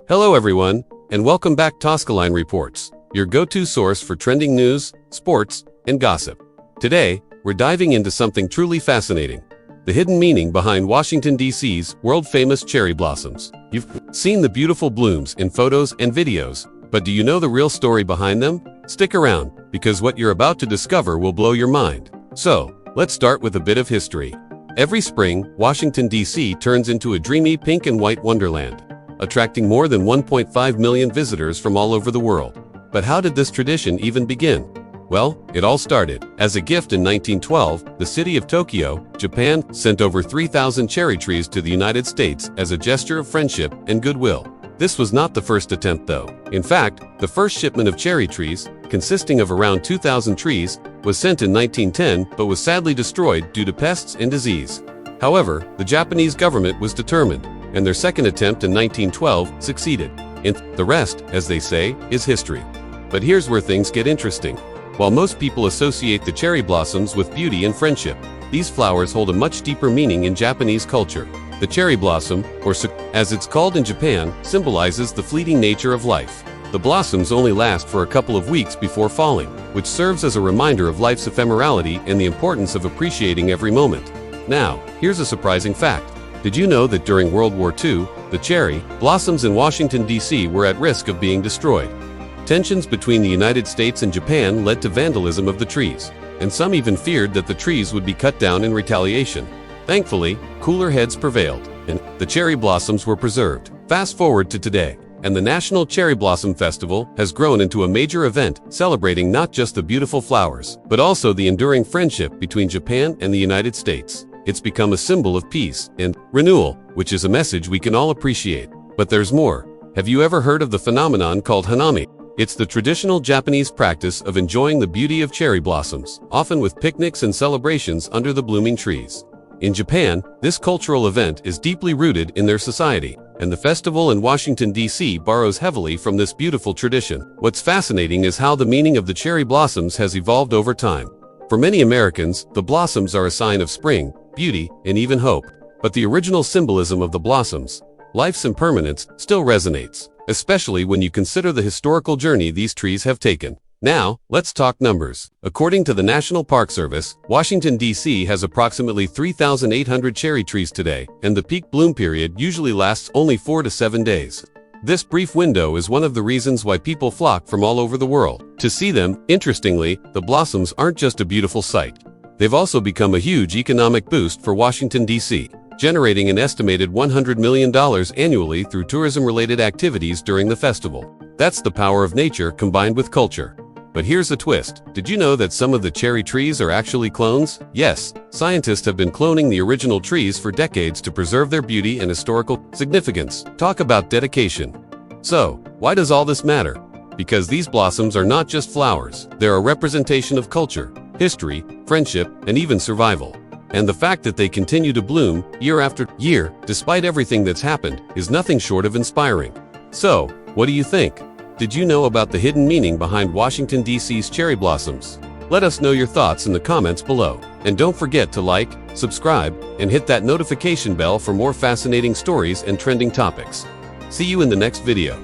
Hello everyone, and welcome back to Toscaline Reports, your go-to source for trending news, sports, and gossip. Today, we're diving into something truly fascinating: the hidden meaning behind Washington, D.C.'s world-famous cherry blossoms. You've seen the beautiful blooms in photos and videos, but do you know the real story behind them? Stick around, because what you're about to discover will blow your mind. So, let's start with a bit of history. Every spring, Washington, D.C. turns into a dreamy pink and white wonderland, attracting more than 1.5 million visitors from all over the world. But how did this tradition even begin? Well, it all started. As a gift in 1912, the city of Tokyo, Japan, sent over 3,000 cherry trees to the United States as a gesture of friendship and goodwill. This was not the first attempt, though. In fact, the first shipment of cherry trees, consisting of around 2,000 trees, was sent in 1910 but was sadly destroyed due to pests and disease. However, the Japanese government was determined, and their second attempt in 1912 succeeded. And the rest, as they say, is history. But here's where things get interesting. While most people associate the cherry blossoms with beauty and friendship, these flowers hold a much deeper meaning in Japanese culture. The cherry blossom, or as it's called in Japan, symbolizes the fleeting nature of life. The blossoms only last for a couple of weeks before falling, which serves as a reminder of life's ephemerality and the importance of appreciating every moment. Now, here's a surprising fact. Did you know that during World War II, the cherry blossoms in Washington, D.C. were at risk of being destroyed? Tensions between the United States and Japan led to vandalism of the trees, and some even feared that the trees would be cut down in retaliation. Thankfully, cooler heads prevailed, and the cherry blossoms were preserved. Fast forward to today, and the National Cherry Blossom Festival has grown into a major event celebrating not just the beautiful flowers, but also the enduring friendship between Japan and the United States. It's become a symbol of peace and renewal, which is a message we can all appreciate. But there's more. Have you ever heard of the phenomenon called hanami? It's the traditional Japanese practice of enjoying the beauty of cherry blossoms, often with picnics and celebrations under the blooming trees. In Japan, this cultural event is deeply rooted in their society, and the festival in Washington, D.C. borrows heavily from this beautiful tradition. What's fascinating is how the meaning of the cherry blossoms has evolved over time. For many Americans, the blossoms are a sign of spring, beauty, and even hope. But the original symbolism of the blossoms, life's impermanence, still resonates, especially when you consider the historical journey these trees have taken. Now, let's talk numbers. According to the National Park Service, Washington, D.C. has approximately 3,800 cherry trees today, and the peak bloom period usually lasts only 4 to 7 days. This brief window is one of the reasons why people flock from all over the world to see them. Interestingly, the blossoms aren't just a beautiful sight. They've also become a huge economic boost for Washington, D.C., generating an estimated $100 million annually through tourism-related activities during the festival. That's the power of nature combined with culture. But here's a twist. Did you know that some of the cherry trees are actually clones? Yes, scientists have been cloning the original trees for decades to preserve their beauty and historical significance. Talk about dedication. So, why does all this matter? Because these blossoms are not just flowers. They're a representation of culture, history, friendship, and even survival. And the fact that they continue to bloom year after year, despite everything that's happened, is nothing short of inspiring. So, what do you think? Did you know about the hidden meaning behind Washington, D.C.'s cherry blossoms? Let us know your thoughts in the comments below. And don't forget to like, subscribe, and hit that notification bell for more fascinating stories and trending topics. See you in the next video.